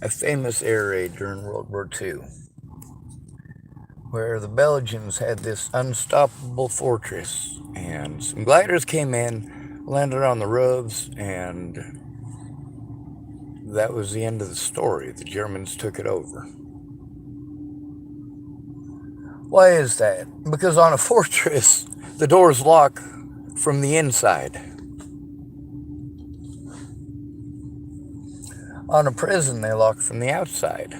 a famous air raid during World War II, where the Belgians had this unstoppable fortress, and some gliders came in, landed on the roofs, and that was the end of the story. The Germans took it over. Why is that? Because on a fortress, the doors lock from the inside. On a prison, they lock from the outside.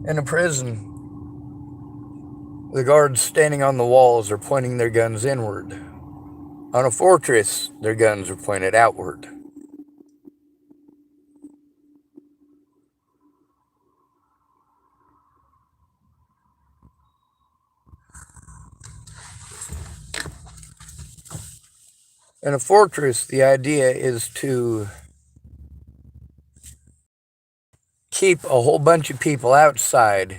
In a prison, the guards standing on the walls are pointing their guns inward. On a fortress, their guns are pointed outward. In a fortress, the idea is to keep a whole bunch of people outside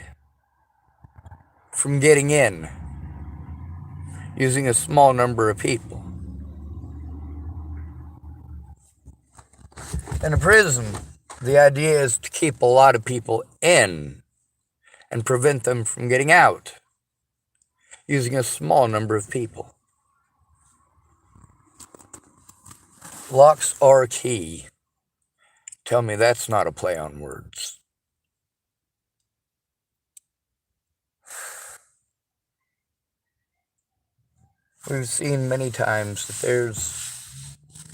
from getting in, using a small number of people. In a prison, the idea is to keep a lot of people in and prevent them from getting out, using a small number of people. Locks are key. Tell me that's not a play on words. We've seen many times that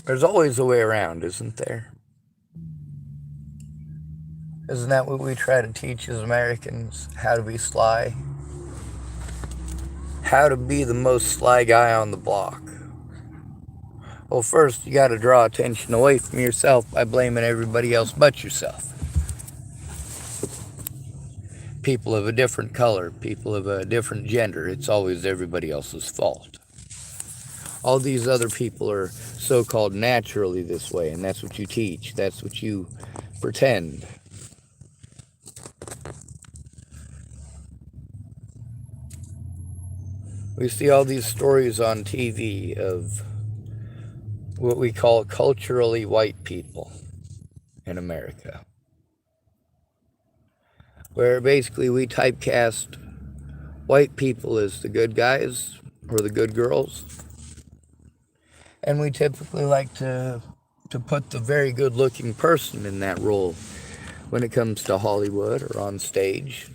there's always a way around, isn't there? Isn't that what we try to teach as Americans? How to be sly? How to be the most sly guy on the block? Well, first, you got to draw attention away from yourself by blaming everybody else but yourself. People of a different color, people of a different gender, it's always everybody else's fault. All these other people are so-called naturally this way, and that's what you teach. That's what you pretend. We see all these stories on TV of what we call culturally white people in America, where basically we typecast white people as the good guys or the good girls, and we typically like to put the very good-looking person in that role when it comes to Hollywood or on stage.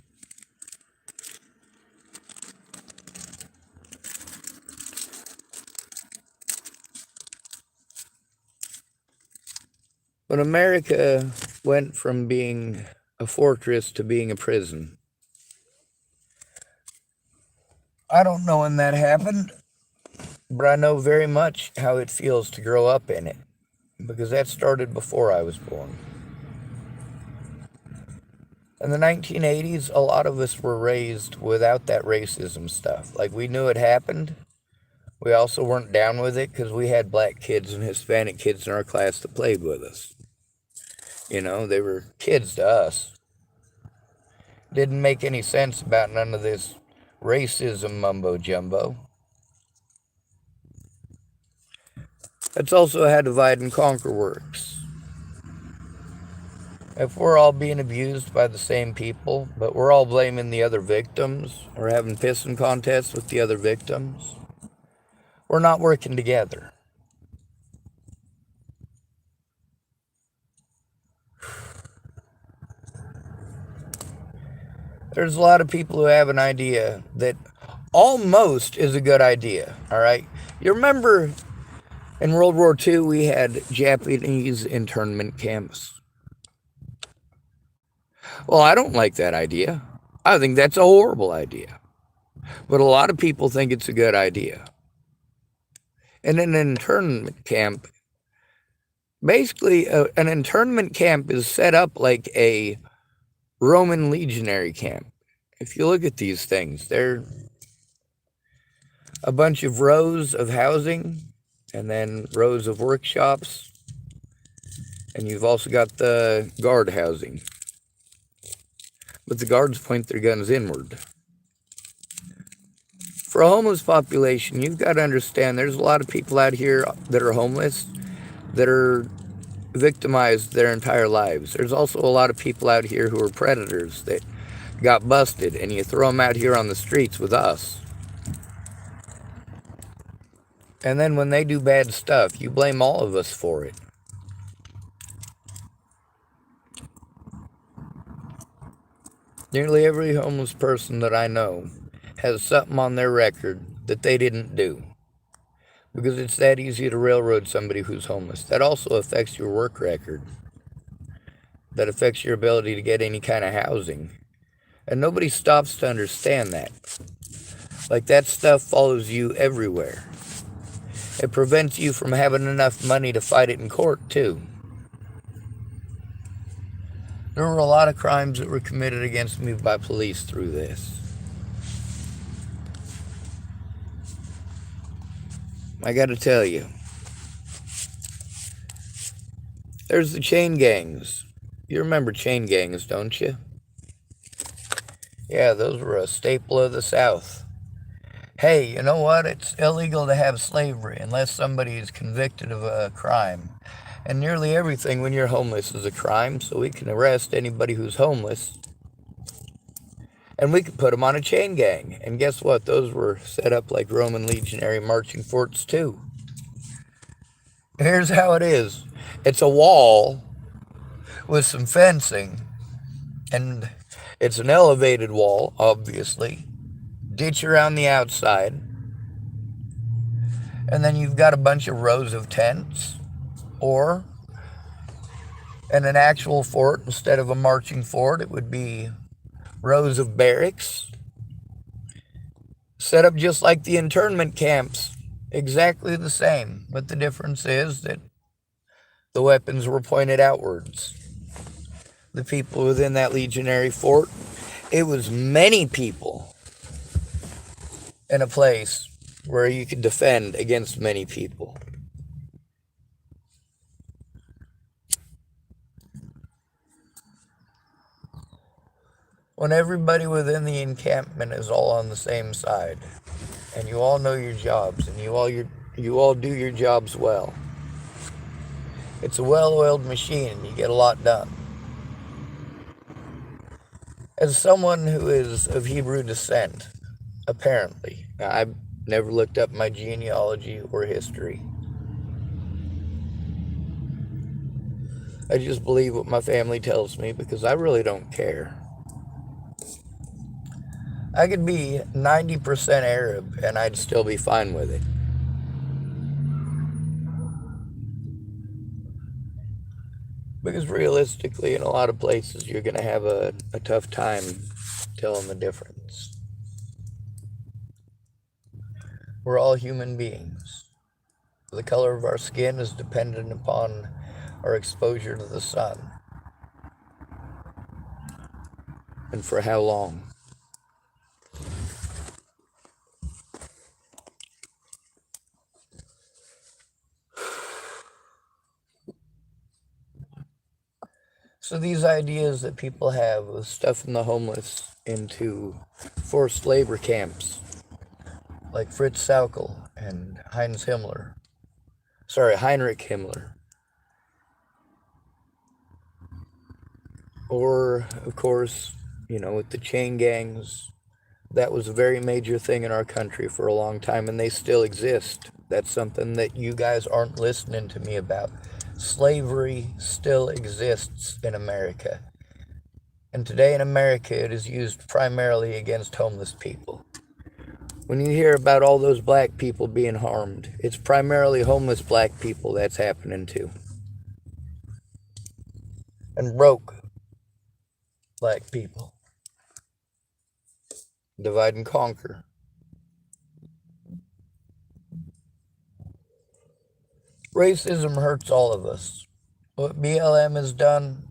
When America went from being a fortress to being a prison, I don't know when that happened, but I know very much how it feels to grow up in it, because that started before I was born. In the 1980s, a lot of us were raised without that racism stuff. Like, we knew it happened. We also weren't down with it because we had black kids and Hispanic kids in our class that played with us. You know, they were kids to us. Didn't make any sense about none of this racism mumbo-jumbo. That's also how divide and conquer works. If we're all being abused by the same people, but we're all blaming the other victims, or having pissing contests with the other victims, we're not working together. There's a lot of people who have an idea that almost is a good idea, all right? You remember in World War II, we had Japanese internment camps. Well, I don't like that idea. I think that's a horrible idea. But a lot of people think it's a good idea. And an internment camp, basically, an internment camp is set up like a Roman legionary camp. If you look at these things, they're a bunch of rows of housing and then rows of workshops. And you've also got the guard housing. But the guards point their guns inward. For a homeless population, you've got to understand there's a lot of people out here that are homeless, that are victimized their entire lives. There's also a lot of people out here who are predators that got busted, and you throw them out here on the streets with us. And then when they do bad stuff, you blame all of us for it. Nearly every homeless person that I know has something on their record that they didn't do. Because it's that easy to railroad somebody who's homeless. That also affects your work record. That affects your ability to get any kind of housing. And nobody stops to understand that. Like, that stuff follows you everywhere. It prevents you from having enough money to fight it in court, too. There were a lot of crimes that were committed against me by police through this. I gotta tell you, there's the chain gangs. You remember chain gangs, don't you? Yeah, those were a staple of the South. Hey, you know what? It's illegal to have slavery unless somebody is convicted of a crime. And nearly everything when you're homeless is a crime, so we can arrest anybody who's homeless. And we could put them on a chain gang. And guess what? Those were set up like Roman legionary marching forts too. Here's how it is. It's a wall with some fencing. And it's an elevated wall, obviously. Ditch around the outside. And then you've got a bunch of rows of tents. Or, in an actual fort, instead of a marching fort, it would be rows of barracks, set up just like the internment camps, exactly the same, but the difference is that the weapons were pointed outwards. The people within that legionary fort, it was many people in a place where you could defend against many people. When everybody within the encampment is all on the same side, and you all know your jobs, and you all do your jobs well, it's a well-oiled machine, and you get a lot done. As someone who is of Hebrew descent, apparently, I've never looked up my genealogy or history. I just believe what my family tells me because I really don't care. I could be 90% Arab and I'd still be fine with it. Because realistically, in a lot of places, you're going to have a tough time telling the difference. We're all human beings. The color of our skin is dependent upon our exposure to the sun. And for how long? So these ideas that people have of stuffing the homeless into forced labor camps, like Fritz Sauckel and Heinrich Himmler. Or, of course, with the chain gangs, that was a very major thing in our country for a long time, and they still exist. That's something that you guys aren't listening to me about. Slavery still exists in America. And today in America, it is used primarily against homeless people. When you hear about all those black people being harmed, it's primarily homeless black people that's happening to. And broke black people. Divide and conquer. Racism hurts all of us. What BLM has done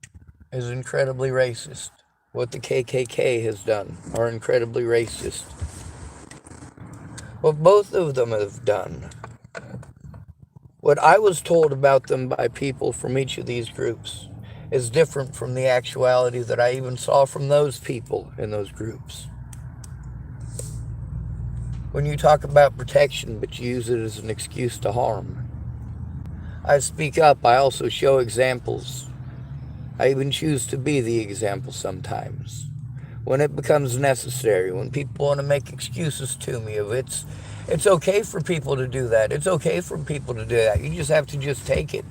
is incredibly racist. What the KKK has done are incredibly racist. What both of them have done, what I was told about them by people from each of these groups, is different from the actuality that I even saw from those people in those groups. When you talk about protection, but you use it as an excuse to harm, I speak up. I also show examples. I even choose to be the example sometimes. When it becomes necessary, when people want to make excuses to me of it's okay for people to do that. It's okay for people to do that. You just have to just take it.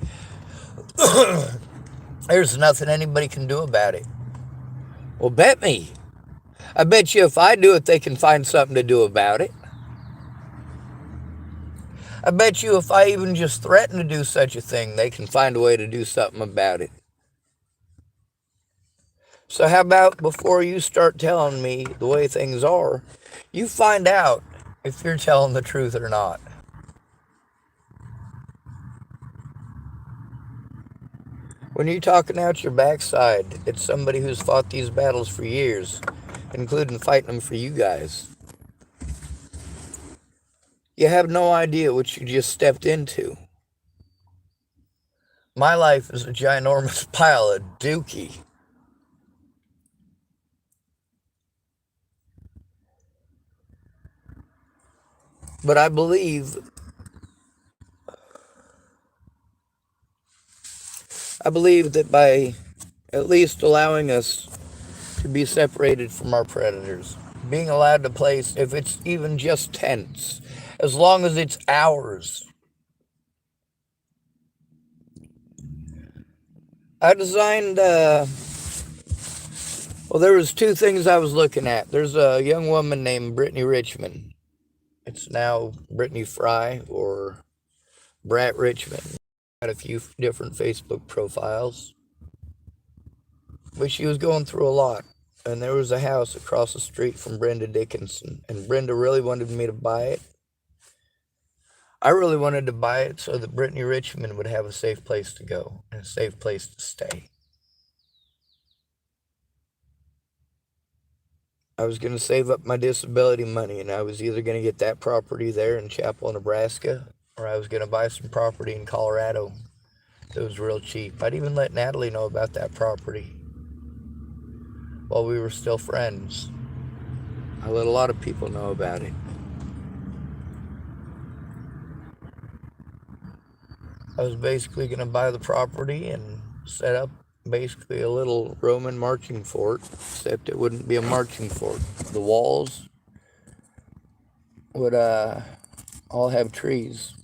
There's nothing anybody can do about it. Well, bet me. I bet you if I do it, they can find something to do about it. I bet you if I even just threaten to do such a thing, they can find a way to do something about it. So how about before you start telling me the way things are, you find out if you're telling the truth or not. When you're talking out your backside, it's somebody who's fought these battles for years, including fighting them for you guys. You have no idea what you just stepped into. My life is a ginormous pile of dookie. But I believe that by at least allowing us to be separated from our predators, being allowed to place, if it's even just tents, as long as it's ours. I designed, well, there was two things I was looking at. There's a young woman named Brittany Richmond. It's now Brittany Fry or Brat Richmond. Had a few different Facebook profiles. But she was going through a lot. And there was a house across the street from Brenda Dickinson. And Brenda really wanted me to buy it. I really wanted to buy it so that Brittany Richmond would have a safe place to go and a safe place to stay. I was going to save up my disability money, and I was either going to get that property there in Chapel, Nebraska, or I was going to buy some property in Colorado that was real cheap. I'd even let Natalie know about that property while we were still friends. I let a lot of people know about it. I was basically going to buy the property and set up basically a little Roman marching fort, except it wouldn't be a marching fort. The walls would all have trees,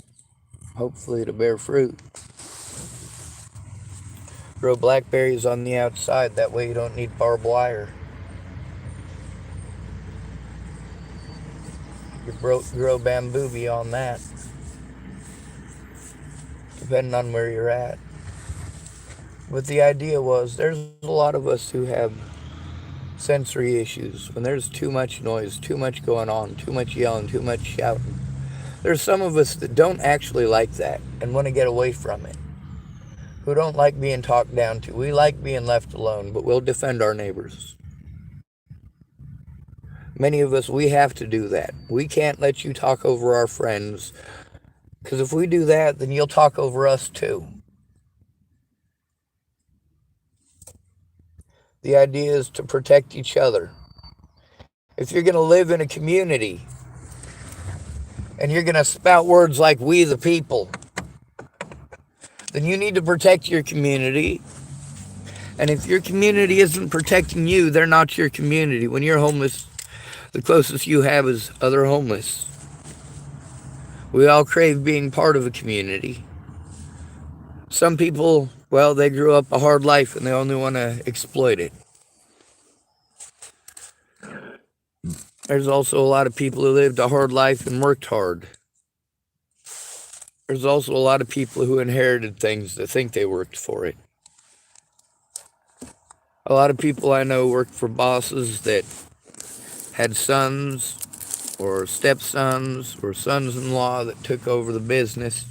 hopefully to bear fruit. Grow blackberries on the outside, that way you don't need barbed wire. You grow bamboo beyond that, depending on where you're at. But the idea was, there's a lot of us who have sensory issues. When there's too much noise, too much going on, too much yelling, too much shouting, there's some of us that don't actually like that and want to get away from it, who don't like being talked down to. We like being left alone, but we'll defend our neighbors. Many of us, we have to do that. We can't let you talk over our friends, because if we do that, then you'll talk over us too. The idea is to protect each other. If you're going to live in a community and you're going to spout words like "we the people," then you need to protect your community. And if your community isn't protecting you, they're not your community. When you're homeless, the closest you have is other homeless. We all crave being part of a community. Some people, well, they grew up a hard life and they only want to exploit it. There's also a lot of people who lived a hard life and worked hard. There's also a lot of people who inherited things that think they worked for it. A lot of people I know worked for bosses that had sons or stepsons or sons-in-law that took over the business,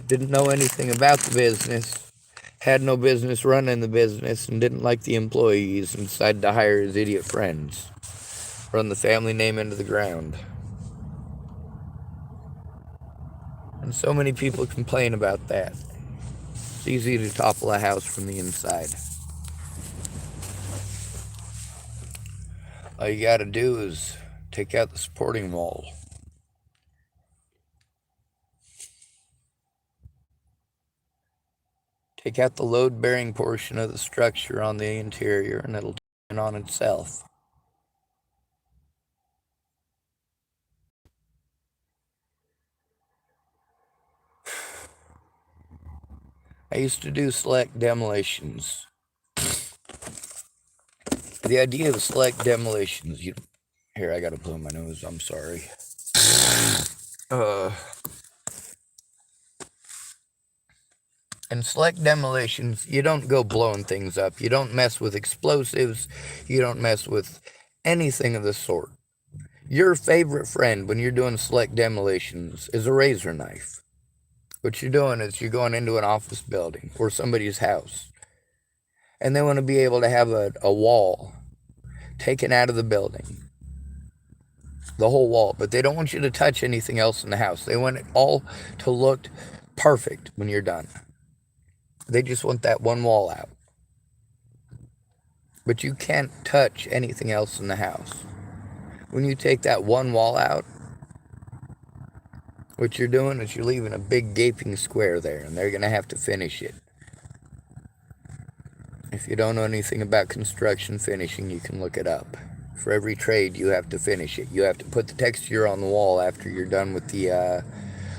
didn't know anything about the business, had no business running the business, and didn't like the employees and decided to hire his idiot friends, run the family name into the ground. And so many people complain about that. It's easy to topple a house from the inside. All you gotta do is take out the supporting wall. Take out the load-bearing portion of the structure on the interior, and it'll turn on itself. I used to do select demolitions. The idea of select demolitions, here, I gotta blow my nose, I'm sorry. In select demolitions, you don't go blowing things up. You don't mess with explosives. You don't mess with anything of the sort. Your favorite friend when you're doing select demolitions is a razor knife. What you're doing is you're going into an office building or somebody's house, and they want to be able to have a wall taken out of the building, the whole wall, but they don't want you to touch anything else in the house. They want it all to look perfect when you're done. They just want that one wall out. But you can't touch anything else in the house. When you take that one wall out, what you're doing is you're leaving a big gaping square there, and they're going to have to finish it. If you don't know anything about construction finishing, you can look it up. For every trade, you have to finish it. You have to put the texture on the wall after you're done with the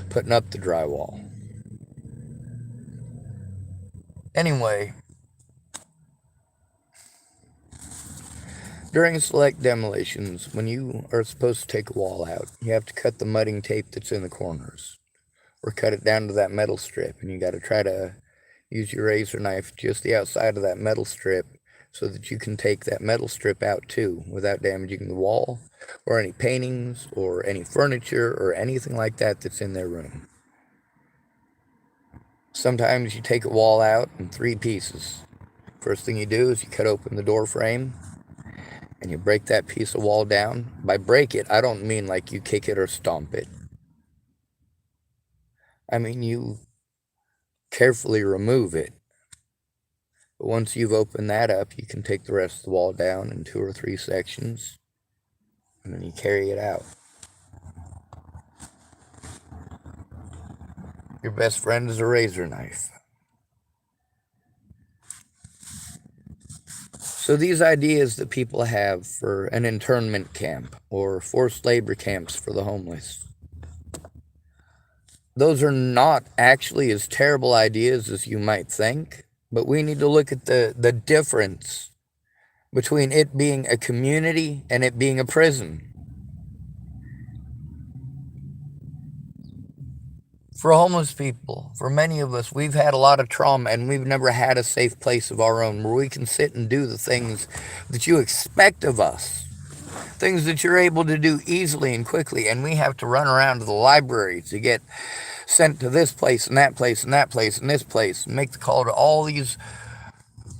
putting up the drywall. Anyway, during select demolitions, when you are supposed to take a wall out, you have to cut the mudding tape that's in the corners, or cut it down to that metal strip, and you got to try to use your razor knife just the outside of that metal strip so that you can take that metal strip out too without damaging the wall or any paintings or any furniture or anything like that that's in their room. Sometimes you take a wall out in 3 pieces. First thing you do is you cut open the door frame and you break that piece of wall down. By break it, I don't mean like you kick it or stomp it. I mean you carefully remove it. But once you've opened that up, you can take the rest of the wall down in 2 or 3 sections, and then you carry it out. Your best friend is a razor knife. So these ideas that people have for an internment camp or forced labor camps for the homeless, those are not actually as terrible ideas as you might think, but we need to look at the difference between it being a community and it being a prison. For homeless people, for many of us, we've had a lot of trauma and we've never had a safe place of our own where we can sit and do the things that you expect of us. Things that you're able to do easily and quickly, and we have to run around to the library to get sent to this place and that place and that place and this place, and make the call to all these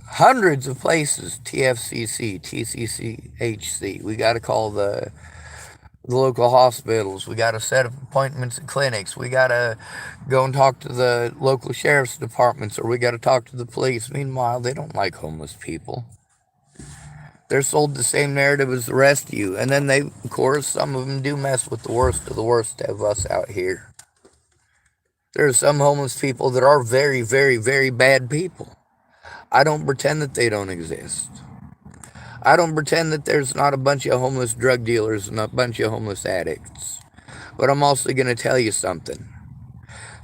hundreds of places, TFCC, TCCHC. We got to call the local hospitals. We got to set up appointments at clinics. We got to go and talk to the local sheriff's departments, or we got to talk to the police. Meanwhile, they don't like homeless people. They're sold the same narrative as the rest of you. And then of course, some of them do mess with the worst of the worst of us out here. There are some homeless people that are very, very, very bad people. I don't pretend that they don't exist. I don't pretend that there's not a bunch of homeless drug dealers and a bunch of homeless addicts. But I'm also going to tell you something.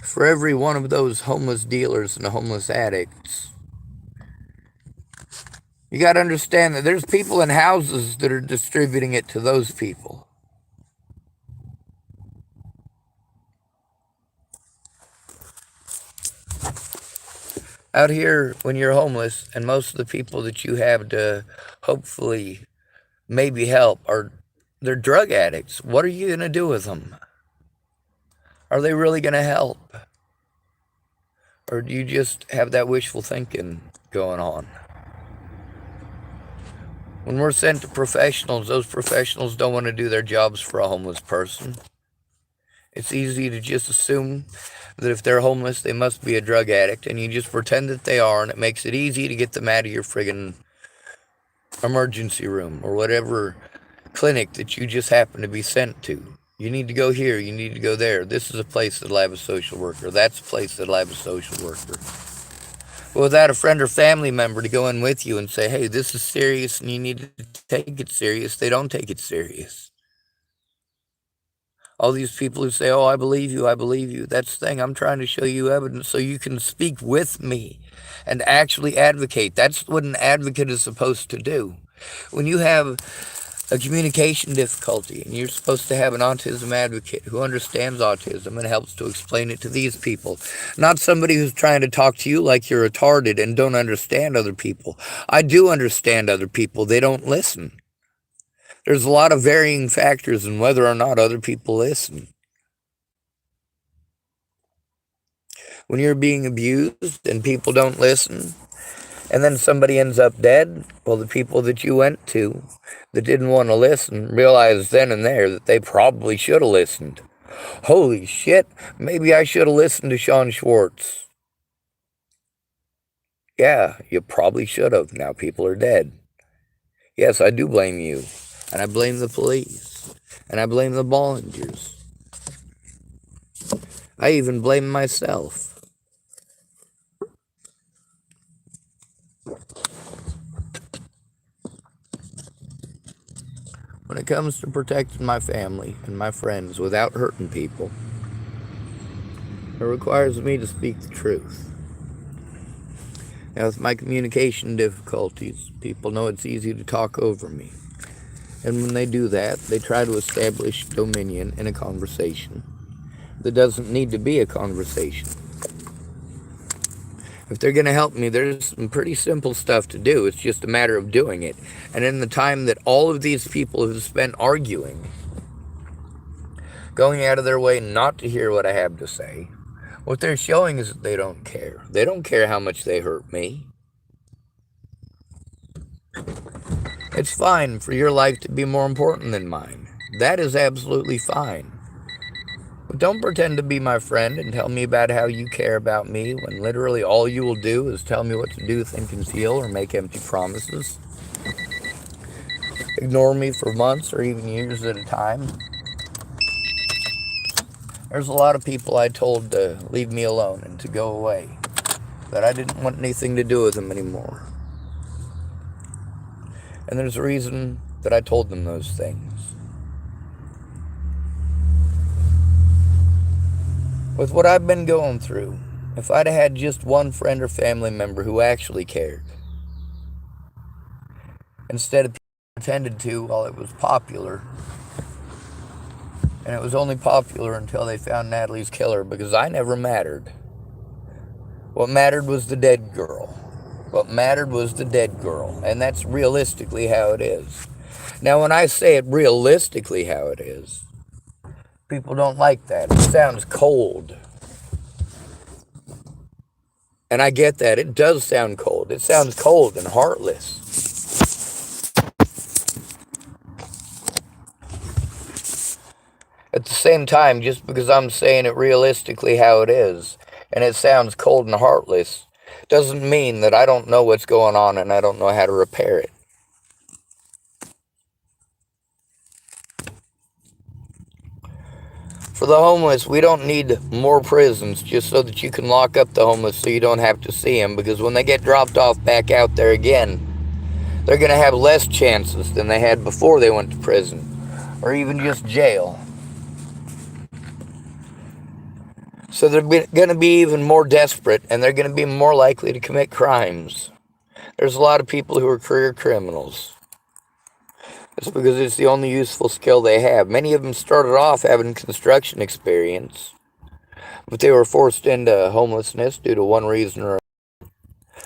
For every one of those homeless dealers and homeless addicts, you got to understand that there's people in houses that are distributing it to those people. Out here, when you're homeless, and most of the people that you have to hopefully maybe help they're drug addicts. What are you going to do with them? Are they really going to help? Or do you just have that wishful thinking going on? When we're sent to professionals, those professionals don't want to do their jobs for a homeless person. It's easy to just assume that if they're homeless, they must be a drug addict, and you just pretend that they are, and it makes it easy to get them out of your friggin' emergency room or whatever clinic that you just happen to be sent to. You need to go here, you need to go there. This is a place that'll have a social worker. That's a place that'll have a social worker. without a friend or family member to go in with you and say, hey, this is serious and you need to take it serious, they don't take it serious. All these people who say, oh, I believe you, I believe you. That's the thing. I'm trying to show you evidence so you can speak with me and actually advocate. That's what an advocate is supposed to do. When you have a communication difficulty and you're supposed to have an autism advocate who understands autism and helps to explain it to these people, not somebody who's trying to talk to you like you're retarded and don't understand other people. I do understand other people. They don't listen. There's a lot of varying factors in whether or not other people listen. When you're being abused and people don't listen, and then somebody ends up dead, well, the people that you went to that didn't want to listen realized then and there that they probably should have listened. Holy shit, maybe I should have listened to Sean Schwartz. Yeah, you probably should have. Now people are dead. Yes, I do blame you. And I blame the police. And I blame the volunteers. I even blame myself. When it comes to protecting my family and my friends without hurting people, it requires me to speak the truth. Now, with my communication difficulties, people know it's easy to talk over me. And when they do that, they try to establish dominion in a conversation that doesn't need to be a conversation. If they're going to help me, there's some pretty simple stuff to do. It's just a matter of doing it. And in the time that all of these people have spent arguing, going out of their way not to hear what I have to say, what they're showing is that they don't care. They don't care how much they hurt me. It's fine for your life to be more important than mine. That is absolutely fine. But don't pretend to be my friend and tell me about how you care about me when literally all you will do is tell me what to do, think, and feel, or make empty promises. Ignore me for months or even years at a time. There's a lot of people I told to leave me alone and to go away, that I didn't want anything to do with them anymore. And there's a reason that I told them those things. With what I've been going through, if I'd have had just one friend or family member who actually cared, instead of pretended to while it was popular, and it was only popular until they found Natalie's killer, because I never mattered. What mattered was the dead girl. What mattered was the dead girl, and that's realistically how it is. Now, when I say it realistically how it is, people don't like that. It sounds cold. And I get that. It does sound cold. It sounds cold and heartless. At the same time, just because I'm saying it realistically how it is, and it sounds cold and heartless, doesn't mean that I don't know what's going on and I don't know how to repair it. For the homeless, we don't need more prisons just so that you can lock up the homeless so you don't have to see them, because when they get dropped off back out there again, they're going to have less chances than they had before they went to prison, or even just jail. So they're going to be even more desperate, and they're going to be more likely to commit crimes. There's a lot of people who are career criminals. It's because it's the only useful skill they have. Many of them started off having construction experience, but they were forced into homelessness due to one reason or another.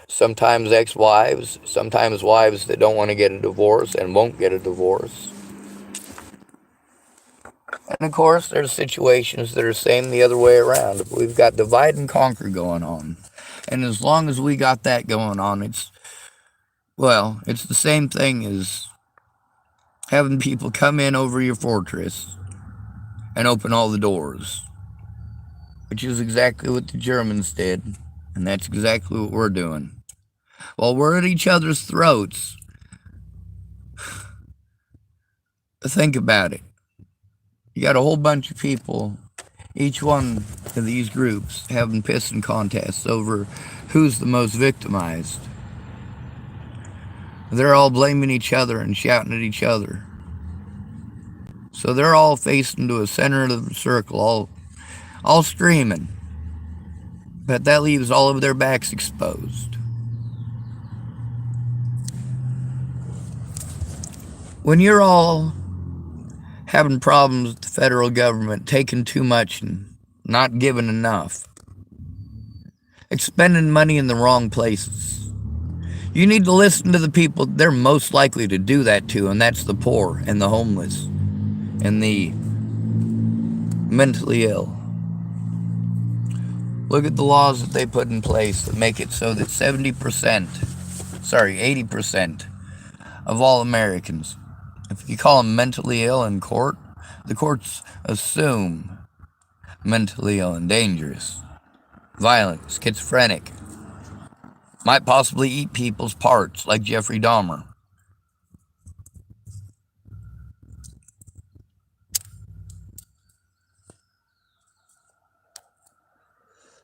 Sometimes ex-wives, sometimes wives that don't want to get a divorce and won't get a divorce. And of course, there's situations that are same the other way around. We've got divide and conquer going on. And as long as we got that going on, it's the same thing as having people come in over your fortress and open all the doors, which is exactly what the Germans did, and that's exactly what we're doing. While we're at each other's throats, think about it. You got a whole bunch of people, each one of these groups having pissing contests over who's the most victimized. They're all blaming each other and shouting at each other. So they're all facing to a center of the circle, all screaming. But that leaves all of their backs exposed. When you're all having problems with the federal government, taking too much and not giving enough, expending money in the wrong places, you need to listen to the people they're most likely to do that to, and that's the poor and the homeless and the mentally ill. Look at the laws that they put in place that make it so that 80% of all Americans, if you call them mentally ill in court, the courts assume mentally ill and dangerous, violent, schizophrenic, might possibly eat people's parts like Jeffrey Dahmer.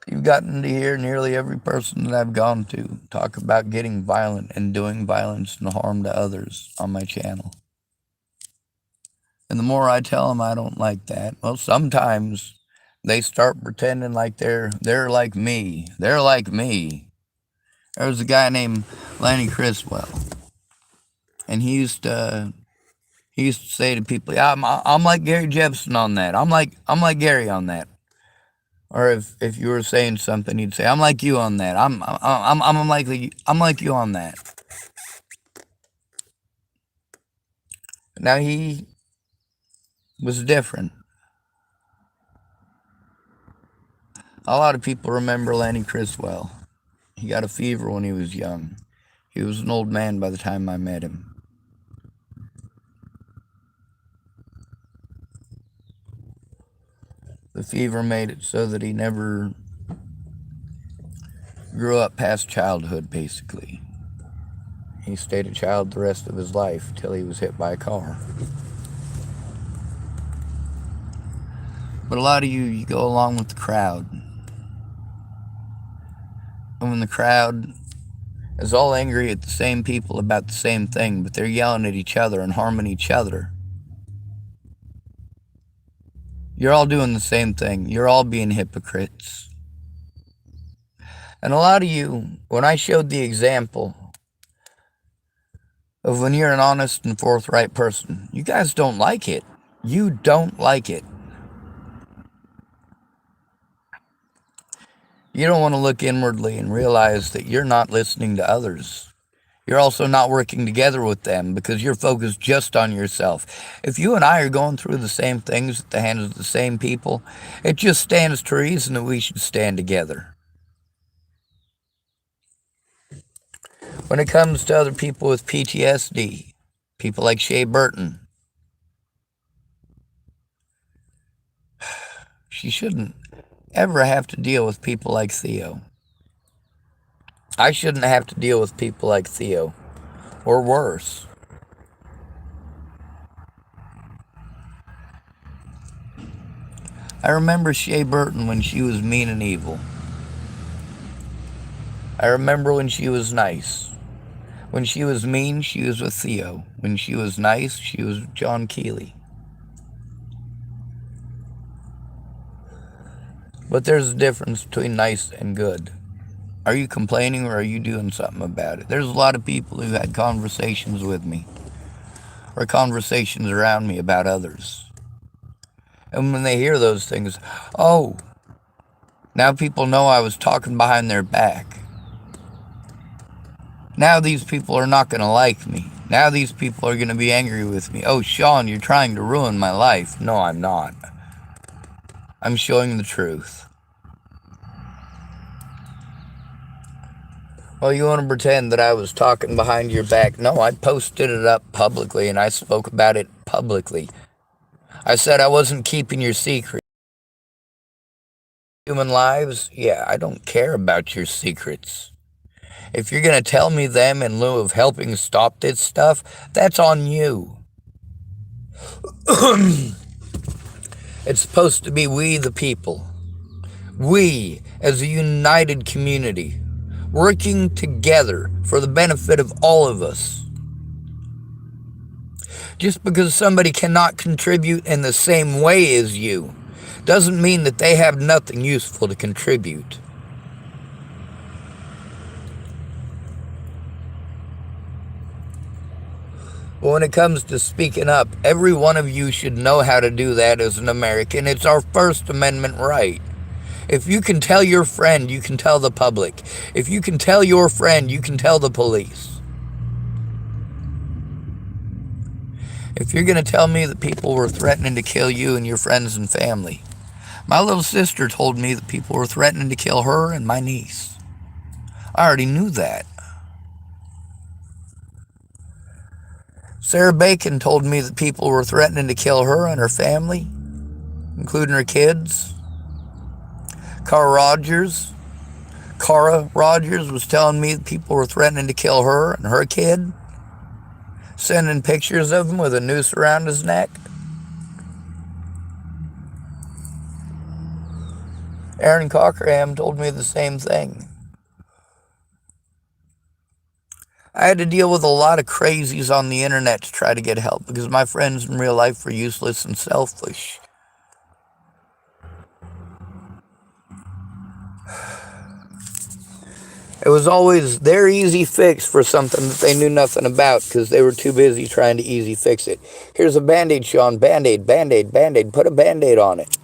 You've gotten to hear nearly every person that I've gone to talk about getting violent and doing violence and harm to others on my channel. And the more I tell them I don't like that, well, sometimes they start pretending like they're like me. They're like me. There was a guy named Lanny Criswell, and he used to say to people, yeah, I'm like Gary Jepson on that. I'm like Gary on that. Or if you were saying something, he'd say, I'm like you on that. I'm like you on that. Now he was different. A lot of people remember Lanny Criswell. He got a fever when he was young. He was an old man by the time I met him. The fever made it so that he never grew up past childhood, basically. He stayed a child the rest of his life till he was hit by a car. But a lot of you go along with the crowd. And when the crowd is all angry at the same people about the same thing, but they're yelling at each other and harming each other, you're all doing the same thing. You're all being hypocrites. And a lot of you, when I showed the example of when you're an honest and forthright person, you guys don't like it. You don't like it. You don't want to look inwardly and realize that you're not listening to others. You're also not working together with them because you're focused just on yourself. If you and I are going through the same things at the hands of the same people, it just stands to reason that we should stand together. When it comes to other people with PTSD, people like Shea Burton, she shouldn't ever have to deal with people like Theo. I shouldn't have to deal with people like Theo, or worse. I remember Shea Burton when she was mean and evil. I remember when she was nice. When she was mean, she was with Theo. When she was nice, she was with John Keeley. But there's a difference between nice and good. Are you complaining or are you doing something about it? There's a lot of people who had conversations with me or conversations around me about others. And when they hear those things, oh, now people know I was talking behind their back. Now these people are not going to like me. Now these people are going to be angry with me. Oh, Sean, you're trying to ruin my life. No, I'm not. I'm showing the truth. Well, you want to pretend that I was talking behind your back? No, I posted it up publicly and I spoke about it publicly. I said I wasn't keeping your secret. Human lives? Yeah, I don't care about your secrets. If you're going to tell me them in lieu of helping stop this stuff, that's on you. It's supposed to be we the people. We, as a united community, working together for the benefit of all of us. Just because somebody cannot contribute in the same way as you doesn't mean that they have nothing useful to contribute. But when it comes to speaking up, every one of you should know how to do that as an American. It's our First Amendment right. If you can tell your friend, you can tell the public. If you can tell your friend, you can tell the police. If you're going to tell me that people were threatening to kill you and your friends and family, my little sister told me that people were threatening to kill her and my niece. I already knew that. Sarah Bacon told me that people were threatening to kill her and her family, including her kids. Cara Rogers was telling me that people were threatening to kill her and her kid, sending pictures of him with a noose around his neck. Aaron Cockerham told me the same thing. I had to deal with a lot of crazies on the internet to try to get help because my friends in real life were useless and selfish. It was always their easy fix for something that they knew nothing about because they were too busy trying to easy fix it. Here's a Band-Aid, Sean. Band-Aid, Band-Aid, Band-Aid. Put a Band-Aid on it.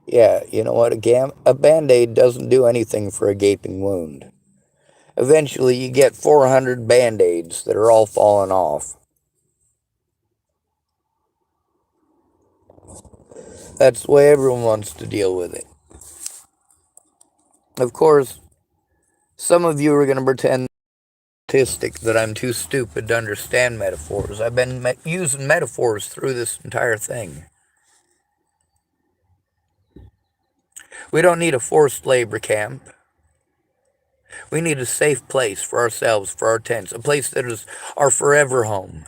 Yeah, you know what? A Band-Aid doesn't do anything for a gaping wound. Eventually, you get 400 Band-Aids that are all falling off. That's the way everyone wants to deal with it. Of course, some of you are going to pretend that I'm too stupid to understand metaphors. I've been using metaphors through this entire thing. We don't need a forced labor camp. We need a safe place for ourselves, for our tents, a place that is our forever home.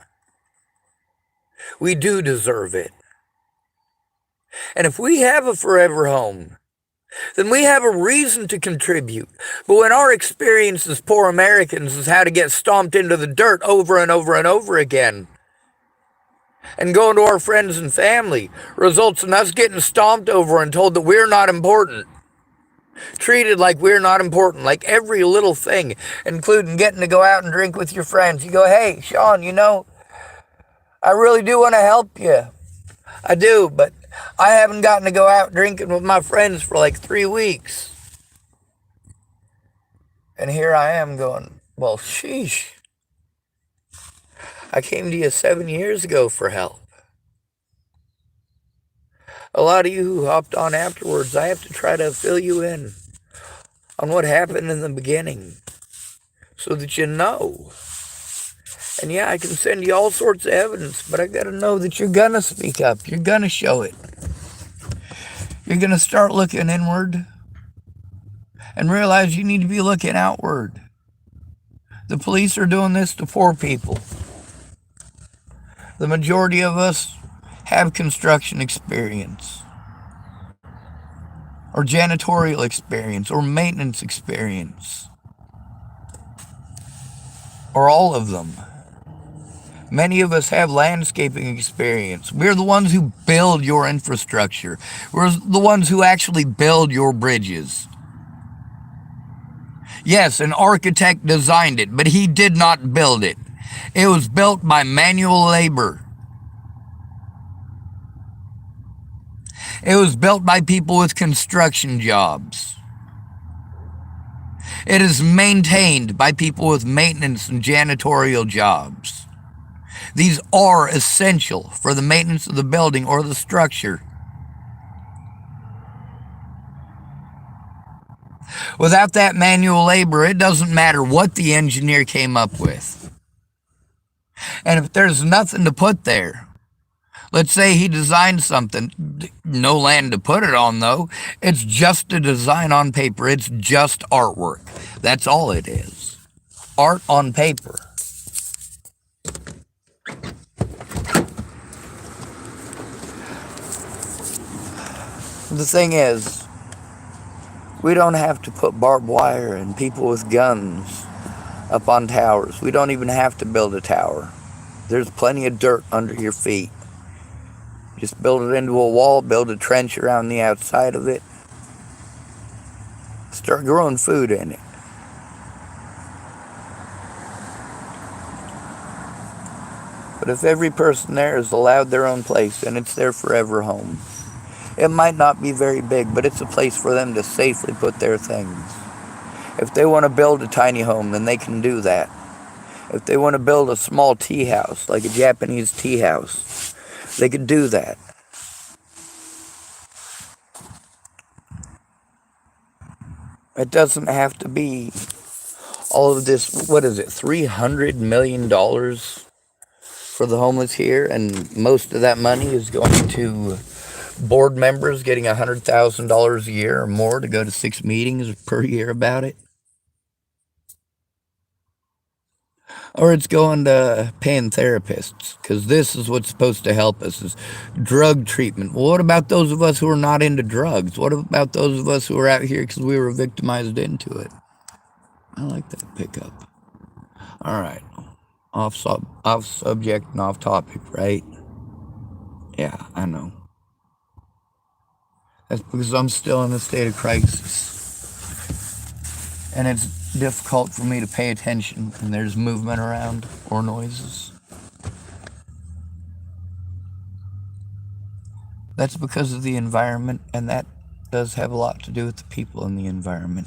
We do deserve it. And if we have a forever home, then we have a reason to contribute. But when our experience as poor Americans is how to get stomped into the dirt over and over and over again, and going to our friends and family results in us getting stomped over and told that we're not important, treated like we're not important, like every little thing, including getting to go out and drink with your friends. You go, hey, Sean, I really do want to help you. I do, but I haven't gotten to go out drinking with my friends for like 3 weeks. And here I am going, well, sheesh. I came to you 7 years ago for help. A lot of you who hopped on afterwards, I have to try to fill you in on what happened in the beginning so that you know. And yeah, I can send you all sorts of evidence, but I got to know that you're going to speak up. You're going to show it. You're going to start looking inward and realize you need to be looking outward. The police are doing this to poor people. The majority of us have construction experience, or janitorial experience, or maintenance experience, or all of them. Many of us have landscaping experience. We're the ones who build your infrastructure. We're the ones who actually build your bridges. Yes, an architect designed it, but he did not build it. It was built by manual labor. It was built by people with construction jobs. It is maintained by people with maintenance and janitorial jobs. These are essential for the maintenance of the building or the structure. Without that manual labor, it doesn't matter what the engineer came up with. And if there's nothing to put there, let's say he designed something, no land to put it on though, it's just a design on paper, it's just artwork. That's all it is. Art on paper. The thing is, We don't have to put barbed wire and people with guns up on towers. We don't even have to build a tower. There's plenty of dirt under your feet. Just build it into a wall, build a trench around the outside of it. Start growing food in it. But if every person there is allowed their own place, then it's their forever home. It might not be very big, but it's a place for them to safely put their things. If they want to build a tiny home, then they can do that. If they want to build a small tea house, like a Japanese tea house, they could do that. It doesn't have to be all of this, what is it, $300 million for the homeless here, and most of that money is going to board members getting $100,000 a year or more to go to 6 meetings per year about it. Or it's going to paying therapists, because this is what's supposed to help us, is drug treatment. Well, what about those of us who are not into drugs? What about those of us who are out here because we were victimized into it? I like that pickup. All right. Off subject and off topic, right? Yeah, I know. That's because I'm still in a state of crisis. And it's difficult for me to pay attention when there's movement around or noises. That's because of the environment, and that does have a lot to do with the people in the environment.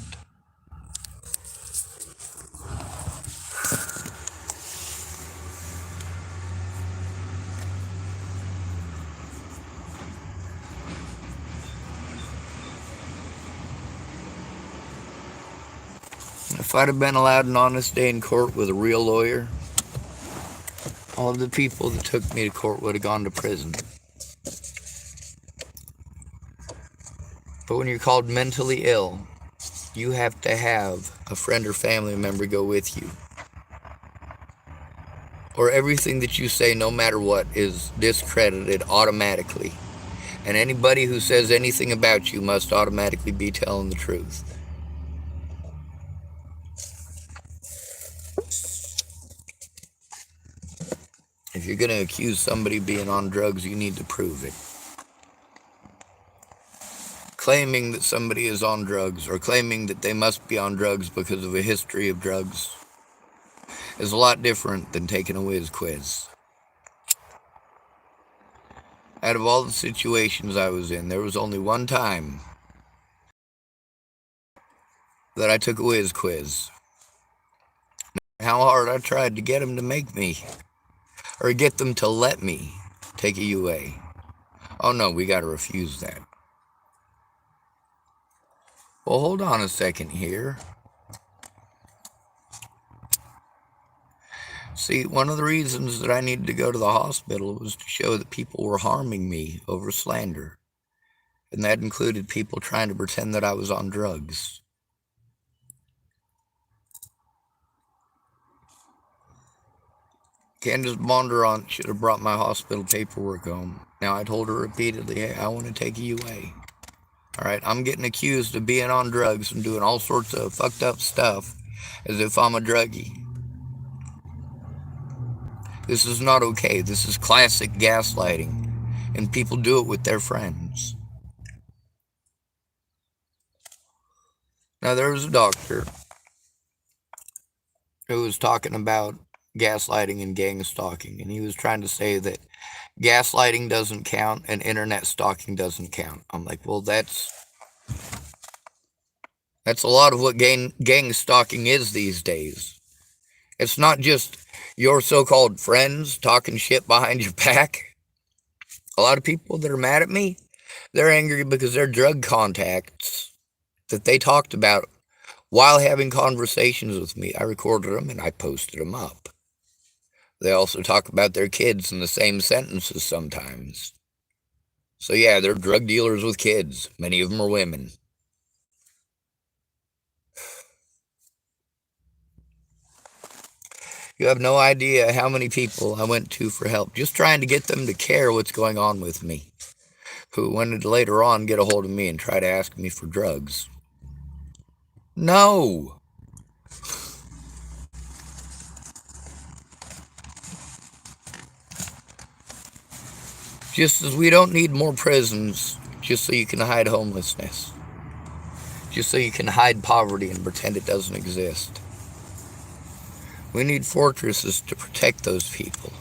If I'd have been allowed an honest day in court with a real lawyer, all of the people that took me to court would have gone to prison. But when you're called mentally ill, you have to have a friend or family member go with you. Or everything that you say, no matter what, is discredited automatically. And anybody who says anything about you must automatically be telling the truth. If you're going to accuse somebody of being on drugs, you need to prove it. Claiming that somebody is on drugs or claiming that they must be on drugs because of a history of drugs is a lot different than taking a whiz quiz. Out of all the situations I was in, there was only one time that I took a whiz quiz. How hard I tried to get them to make me, or get them to let me take a UA. Oh no, we gotta refuse that. Well, hold on a second here. See, one of the reasons that I needed to go to the hospital was to show that people were harming me over slander. And that included people trying to pretend that I was on drugs. Candace Bondurant should have brought my hospital paperwork home. Now, I told her repeatedly, hey, I want to take a UA. All right, I'm getting accused of being on drugs and doing all sorts of fucked up stuff as if I'm a druggie. This is not okay. This is classic gaslighting, and people do it with their friends. Now, there was a doctor who was talking about gaslighting and gang stalking, and he was trying to say that gaslighting doesn't count and internet stalking doesn't count. I'm like, well, that's a lot of what gang stalking is these days. It's not just your so-called friends talking shit behind your back. A lot of people that are mad at me, they're angry because their drug contacts that they talked about while having conversations with me, I recorded them and I posted them up. They also talk about their kids in the same sentences sometimes. So yeah, they're drug dealers with kids. Many of them are women. You have no idea how many people I went to for help, just trying to get them to care what's going on with me, who wanted to later on get a hold of me and try to ask me for drugs. No. Just as we don't need more prisons just so you can hide homelessness. Just so you can hide poverty and pretend it doesn't exist. We need fortresses to protect those people.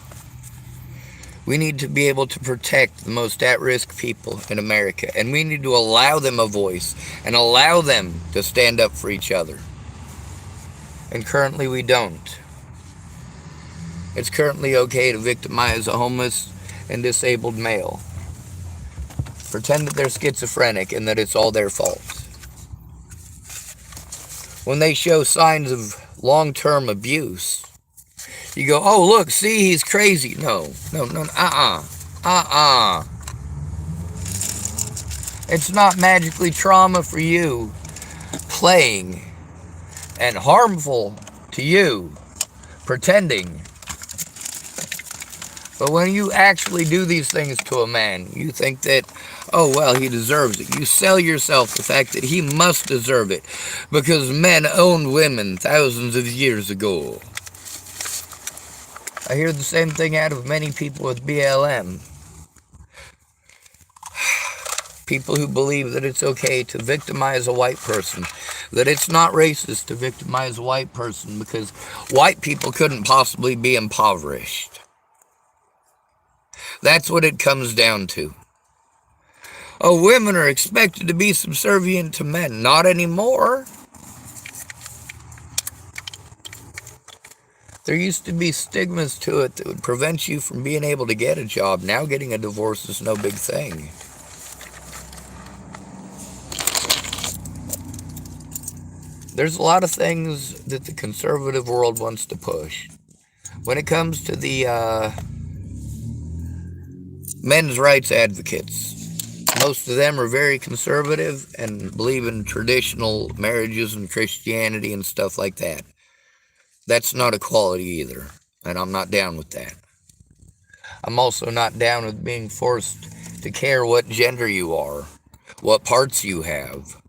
We need to be able to protect the most at-risk people in America. And we need to allow them a voice and allow them to stand up for each other. And currently we don't. It's currently okay to victimize a homeless and disabled male. Pretend that they're schizophrenic and that it's all their fault. When they show signs of long-term abuse, you go, oh, look, see, he's crazy. No, It's not magically trauma for you playing and harmful to you pretending. But when you actually do these things to a man, you think that, oh, well, he deserves it. You sell yourself the fact that he must deserve it because men owned women thousands of years ago. I hear the same thing out of many people with BLM. People who believe that it's okay to victimize a white person, that it's not racist to victimize a white person because white people couldn't possibly be impoverished. That's what it comes down to. Oh, women are expected to be subservient to men. Not anymore. There used to be stigmas to it that would prevent you from being able to get a job. Now getting a divorce is no big thing. There's a lot of things that the conservative world wants to push. When it comes to the men's rights advocates, most of them are very conservative and believe in traditional marriages and Christianity and stuff like that. That's not equality either, and I'm not down with that. I'm also not down with being forced to care what gender you are, what parts you have.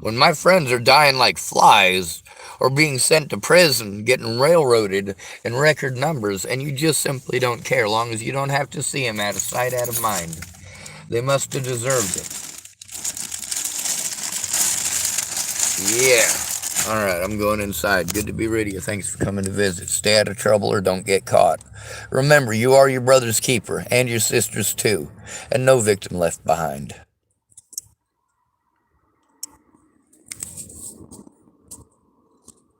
When my friends are dying like flies or being sent to prison, getting railroaded in record numbers, and you just simply don't care, long as you don't have to see them, out of sight, out of mind. They must have deserved it. Yeah. All right, I'm going inside. Good to be rid of you. Thanks for coming to visit. Stay out of trouble or don't get caught. Remember, you are your brother's keeper, and your sister's too, and no victim left behind.